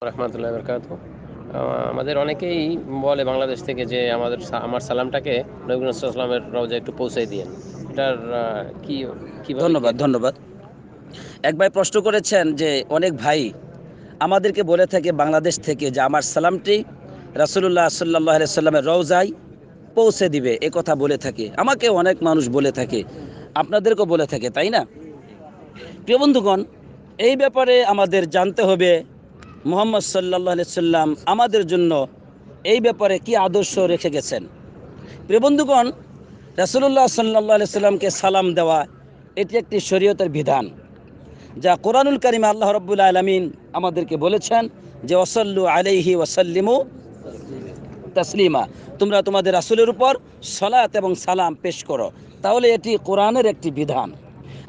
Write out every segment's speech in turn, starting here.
রহমতুল্লাহ বরকাতহু। আমাদের অনেকেই বলে বাংলাদেশ থেকে যে আমার সালামটাকে নবী করিম সাল্লাল্লাহু আলাইহি ওয়াসাল্লামের রওজায় একটু পৌঁছে দিয়েন। এটার কি কিভাবে কি ধন্যবাদ, এটা? ধন্যবাদ। এক ভাই প্রশ্ন করেছেন যে অনেক ভাই আমাদেরকে বলে থাকে বাংলাদেশ থেকে যে আমার সালামটি রাসূলুল্লাহ সাল্লাল্লাহু আলাইহি সাল্লামের রওজায় পৌঁছে দিবে, এ কথা বলে থাকে। আমাকে অনেক মানুষ বলে থাকে, আপনাদেরকেও বলে থাকে, তাই না? প্রিয় বন্ধুগণ, এই ব্যাপারে আমাদের জানতে হবে মুহাম্মদ সাল্লাল্লাহু আলাইহি সাল্লাম আমাদের জন্য এই ব্যাপারে কি আদর্শ রেখে গেছেন। প্রিয় বন্ধুগণ, রাসূলুল্লাহ সাল্লাল্লাহু আলাইহি সাল্লামকে সালাম দেওয়া এটি একটি শরীয়তের বিধান, যা কোরআনুল কারিমে আল্লাহ রাব্বুল আলামিন আমাদেরকে বলেছেন যে ওয়াসাল্লু আলাইহি ওয়াসাল্লিমু তাসলিমা, তোমরা তোমাদের রাসূলের উপর সালাত এবং সালাম পেশ করো। তাহলে এটি কোরআনের একটি বিধান।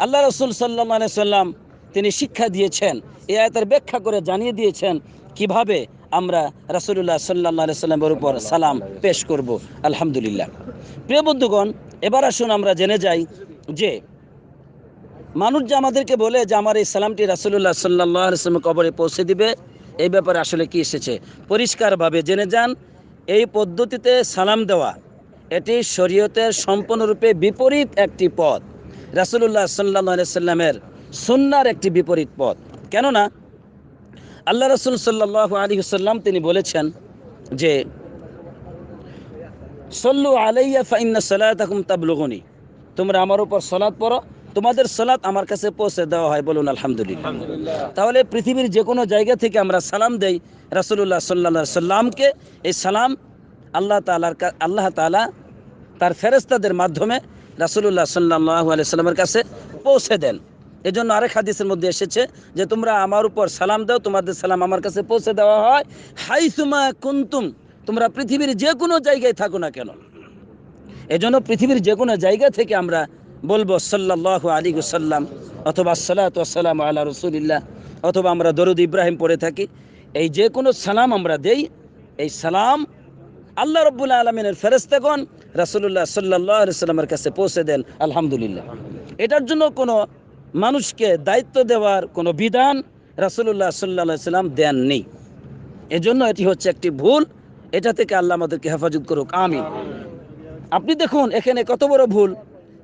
আল্লাহ রাসূল সাল্লাল্লাহু আলাইহি সাল্লাম তিনি শিক্ষা দিয়েছেন, এই আয়াতের ব্যাখ্যা করে জানিয়ে দিয়েছেন কিভাবে আমরা রাসূলুল্লাহ সাল্লাল্লাহু আলাইহি সাল্লামের উপর সালাম পেশ করব। আলহামদুলিল্লাহ। প্রিয় বন্ধুগণ, এবার আসুন আমরা জেনে যাই যে মানুষ যে আমাদেরকে বলে যে আমার এই সালামটি রাসূলুল্লাহ সাল্লাল্লাহু আলাইহি ওয়াসাল্লামের কবরে পৌঁছে দিবে, এই ব্যাপারে আসলে কি এসেছে পরিষ্কারভাবে জেনে যান। এই পদ্ধতিতে সালাম দেওয়া এটি শরীয়তের সম্পূর্ণরূপে বিপরীত একটি পথ, রাসূলুল্লাহ সাল্লাল্লাহু আলাইহি ওয়াসাল্লামের সুন্নাহর একটি বিপরীত পথ। কেননা আল্লাহ রাসূল সাল্লাল্লাহু আলাইহি ওয়াসাল্লাম তিনি বলেছেন যে সল্লু আলাইয়া ফাইন্না সালাতাকুম তাবলুগুনি, তোমরা আমার উপর সালাত পড়ো, তোমাদের সালাত আমার কাছে পৌঁছে দেওয়া হয়। বলুন আলহামদুলিল্লাহ। তাহলে পৃথিবীর যে কোনো জায়গা থেকে আমরা সালাম দেই রাসূলুল্লাহ সাল্লাল্লাহু আলাইহি সাল্লামকে, এই সালাম আল্লাহ তাআলা তার ফেরেশতাদের মাধ্যমে রাসূলুল্লাহ সাল্লাল্লাহু আলাইহি সাল্লামের কাছে পৌঁছে দেন। এজন্য আরেক হাদিসের মধ্যে এসেছে যে তোমরা আমার উপর সালাম দাও, তোমাদের সালাম আমার কাছে পৌঁছে দেওয়া হয় হাইসুমা কুনতুম, তোমরা পৃথিবীর যে কোনো জায়গায় থাকো না কেন। এজন্য পৃথিবীর যে কোনো জায়গা থেকে আমরা বলবো সাল্লাল্লাহু আলাইহি ওয়াসাল্লাম, অথবা আসসালাতু ওয়াসসালামু আলা রাসূলিল্লাহ, অথবা আমরা দরুদ ইব্রাহিম পড়ে থাকি। এই যে কোনো সালাম আমরা দেই, এই সালাম আল্লাহ রাব্বুল আলামিনের ফেরেশতাগণ রাসূলুল্লাহ সাল্লাল্লাহু আলাইহি ওয়াসাল্লামের কাছে পৌঁছে দেন। আলহামদুলিল্লাহ। এটার জন্য কোনো মানুষকে দায়িত্ব দেওয়ার কোনো বিধান রাসূলুল্লাহ সাল্লাল্লাহু আলাইহি ওয়াসাল্লাম দেননি। এজন্য এটি হচ্ছে একটি ভুল। এটা থেকে আল্লাহ আমাদেরকে হেফাজত করুক, আমিন। আপনি দেখুন এখানে কত বড় ভুল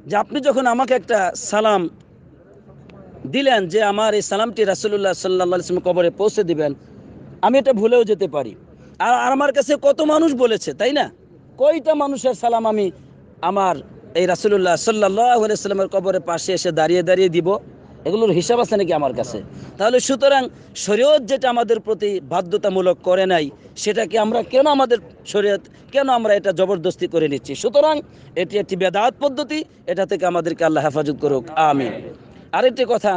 যে আপনি যখন আমাকে একটা সালাম দিলেন যে আমার এই সালামটি রাসূলুল্লাহ সাল্লাল্লাহু আলাইহি ওয়াসাল্লাম কবরে পৌঁছে দিবেন, আমি এটা ভুলেও যেতে পারি। আর আমার কাছে কত মানুষ বলেছে, তাই না? কয়টা মানুষের সালাম আমি আমার এই রাসূলুল্লাহ সাল্লাল্লাহু আলাইহি ওয়াসাল্লামের কবরের পাশে এসে দাঁড়িয়ে দাঁড়িয়ে দিব? এগুলোর হিসাব আছে নাকি আমার কাছে? তাহলে সুতরাং শরীয়ত যেটা আমাদের প্রতি বাধ্যতামূলক করে নাই, সেটাকে আমরা কেন আমাদের শরীয়ত কেন আমরা এটা জবরদস্তি করে নিচ্ছি? সুতরাং এটি একটি বেদাত পদ্ধতি, এটা থেকে আমাদেরকে আল্লাহ হেফাজত করুক, আমিন। আরেকটি কথা,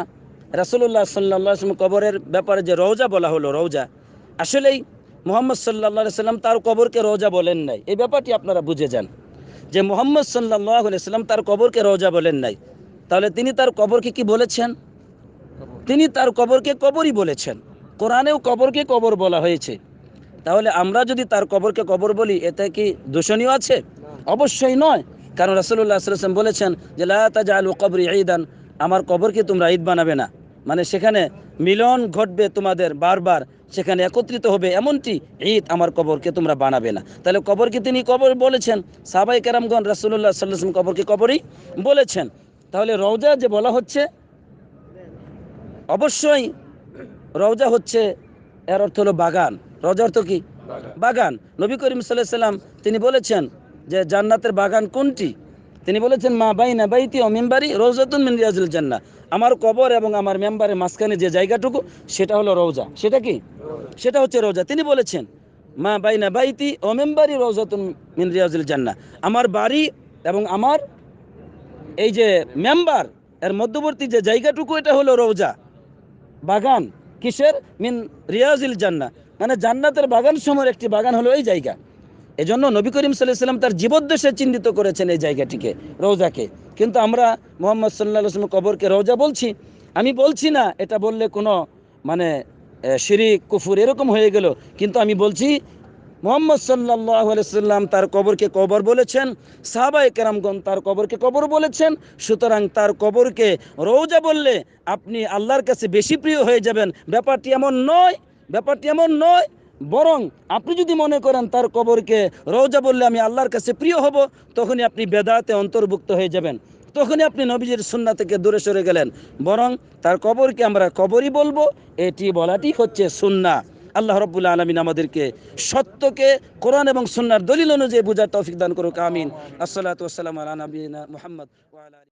রাসূলুল্লাহ সাল্লাল্লাহু আলাইহি ওয়াসাল্লাম কবরের ব্যাপারে যে রওজা বলা হলো, রওজা আসলেই মুহাম্মদ সাল্লাল্লাহু আলাইহি সাল্লাম তার কবরকে রওজা বলেন নাই। এই ব্যাপারটি আপনারা বুঝে যান যে মুহাম্মদ সাল্লাল্লাহু আলাইহি সাল্লাম তার কবরকে রওজা বলেন নাই। তাহলে তিনি তার কবরকে কি বলেছেন? তিনি তার কবরকে কবরই বলেছেন। কোরআনেও কবরকে কবর বলা হয়েছে। তাহলে আমরা যদি তার কবরকে কবর বলি, এতে কি দূষণীয় আছে? অবশ্যই নয়। কারণ রাসূলুল্লাহ সাল্লাল্লাহু আলাইহি ওয়াসাল্লাম বলেছেন যে লা তাজআলু কবরি ঈদান, আমার কবরকে তোমরা ঈদ বানাবে না। মানে সেখানে মিলন ঘটবে তোমাদের, বারবার সেখানে একত্রিত হবে, এমনটি ঈদ আমার কবরকে তোমরা বানাবে না। তাহলে কবরকে তিনি কবর বলেছেন। সাহাবায়ে কেরামগণ রাসূলুল্লাহ সাল্লাল্লাহু আলাইহি ওয়াসাল্লাম কবরকে কবরই বলেছেন। তাহলে রওজা যে বলা হচ্ছে, অবশ্যই রওজা হচ্ছে, এর অর্থ হলো বাগান। রওজা অর্থ কি? বাগান। নবী করিম সাল্লাল্লাহু আলাইহি ওয়াসাল্লাম তিনি বলেছেন যে জান্নাতের বাগান কোনটি? তিনি বলেছেন মা বাইনা বাইতি ওয়া মিম্বারি রওজাতুন মিন রিয়াজিল জান্নাহ, আমার কবর এবং আমার মেম্বারের মাঝখানে যে জায়গাটুকু, সেটা হলো রওজা। সেটা কি? সেটা হচ্ছে রওজা। তিনি বলেছেন মা বাইনা বাইতি ওয়া মিম্বারি রওজাতুন মিন রিয়াজিল জান্নাহ, আমার বাড়ি এবং আমার এই যে মেম্বার এর মধ্যবর্তী যে জায়গাটুকু, এটা হলো রওজা, বাগান। কিসের? মিন রিয়াজিল জান্নাহ, মানে জান্নাতের বাগান সময়ের একটি বাগান হলো এই জায়গা। এজন্য নবী করিম সাল্লাল্লাহু আলাইহি ওয়াসাল্লাম তার জীবদ্দশায় চিহ্নিত করেছেন এই জায়গাটিকে, রওজাকে। কিন্তু আমরা মুহাম্মদ সাল্লাল্লাহু আলাইহি ওয়াসাল্লাম কবরকে রওজা বলছি। আমি বলছি না এটা বললে কোনো মানে শিরক কুফর এরকম হয়ে গেল, কিন্তু আমি বলছি মুহাম্মদ সাল্লাল্লাহু আলাইহি ওয়াসাল্লাম তার কবরকে কবর বলেছেন, সাহাবায়ে কেরামগণ তার কবরকে কবর বলেছেন। সুতরাং তার কবরকে রওজা বললে আপনি আল্লাহর কাছে বেশি প্রিয় হয়ে যাবেন, ব্যাপারটি এমন নয়। ব্যাপারটি এমন নয়, বরং আপনি যদি মনে করেন তার কবরকে রওজা বললে আমি আল্লাহর কাছে প্রিয় হব, তখনই আপনি বেদাতে অন্তর্ভুক্ত হয়ে যাবেন, তখনই আপনি নবীজির সুন্নাহ থেকে দূরে সরে গেলেন। বরং তার কবরকে আমরা কবরই বলবো, এটি বলাটি হচ্ছে সুন্নাহ। আল্লাহ রাব্বুল আলামিন আমাদেরকে সত্যকে কোরআন এবং সুন্নাহর দলিল অনুযায়ী বোঝার তৌফিক দান করুক, আমিন। আসসালাতু ওয়াসসালামু আলা নবিয়িনা মুহাম্মদ ওয়া আলা